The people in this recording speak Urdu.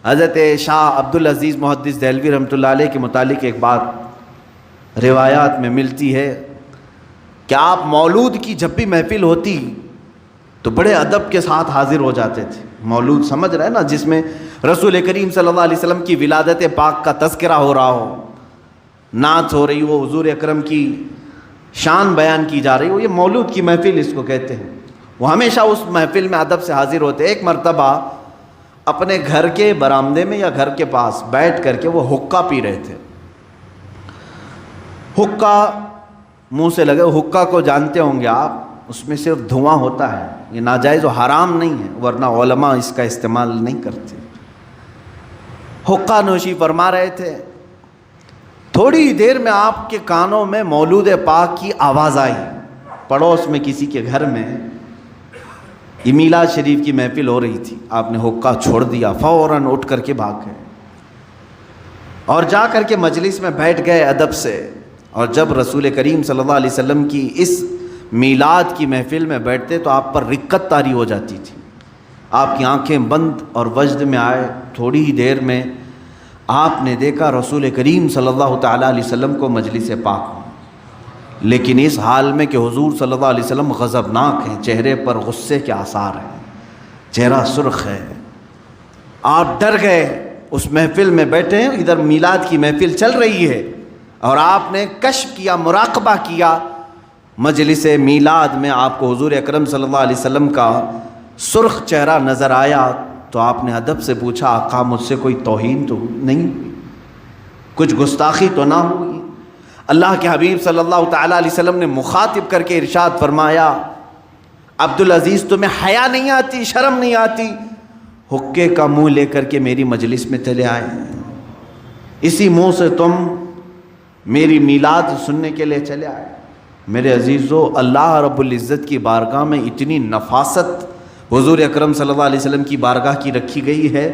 حضرت شاہ عبدالعزیز محدث دہلوی رحمۃ اللہ علیہ کے متعلق ایک بات روایات میں ملتی ہے کہ آپ مولود کی جب بھی محفل ہوتی تو بڑے ادب کے ساتھ حاضر ہو جاتے تھے. مولود سمجھ رہے ہیں نا، جس میں رسول کریم صلی اللہ علیہ وسلم کی ولادت پاک کا تذکرہ ہو رہا ہو، نعت ہو رہی ہو، حضور اکرم کی شان بیان کی جا رہی ہو، یہ مولود کی محفل اس کو کہتے ہیں. وہ ہمیشہ اس محفل میں ادب سے حاضر ہوتے. ایک مرتبہ اپنے گھر کے برآمدے میں یا گھر کے پاس بیٹھ کر کے وہ حقہ پی رہے تھے. حقہ منہ سے لگے، حقہ کو جانتے ہوں گے آپ، اس میں صرف دھواں ہوتا ہے، یہ ناجائز و حرام نہیں ہے، ورنہ علماء اس کا استعمال نہیں کرتے. حقہ نوشی فرما رہے تھے. تھوڑی دیر میں آپ کے کانوں میں مولود پاک کی آواز آئی. پڑوس میں کسی کے گھر میں یہ میلاد شریف کی محفل ہو رہی تھی. آپ نے حقہ چھوڑ دیا، فوراً اٹھ کر کے بھاگ گئے اور جا کر کے مجلس میں بیٹھ گئے ادب سے. اور جب رسول کریم صلی اللہ علیہ وسلم کی اس میلاد کی محفل میں بیٹھتے تو آپ پر رقت طاری ہو جاتی تھی. آپ کی آنکھیں بند اور وجد میں آئے. تھوڑی ہی دیر میں آپ نے دیکھا رسول کریم صلی اللہ تعالیٰ علیہ وسلم کو مجلس پاک ہوں، لیکن اس حال میں کہ حضور صلی اللہ علیہ وسلم غضبناک ہیں، چہرے پر غصے کے آثار ہیں، چہرہ سرخ ہے. آپ ڈر گئے. اس محفل میں بیٹھے ہیں، ادھر میلاد کی محفل چل رہی ہے اور آپ نے کشف کیا، مراقبہ کیا. مجلس میلاد میں آپ کو حضور اکرم صلی اللہ علیہ وسلم کا سرخ چہرہ نظر آیا تو آپ نے ادب سے پوچھا، آقا مجھ سے کوئی توہین تو نہیں ہوئی، کچھ گستاخی تو نہ ہوئی؟ اللہ کے حبیب صلی اللہ تعالیٰ علیہ وسلم نے مخاطب کر کے ارشاد فرمایا، عبدالعزیز تمہیں حیا نہیں آتی، شرم نہیں آتی؟ حقے کا منہ لے کر کے میری مجلس میں چلے آئے، اسی منہ سے تم میری میلاد سننے کے لیے چلے آئے. میرے عزیزو، اللہ رب العزت کی بارگاہ میں اتنی نفاست حضور اکرم صلی اللہ علیہ وسلم کی بارگاہ کی رکھی گئی ہے.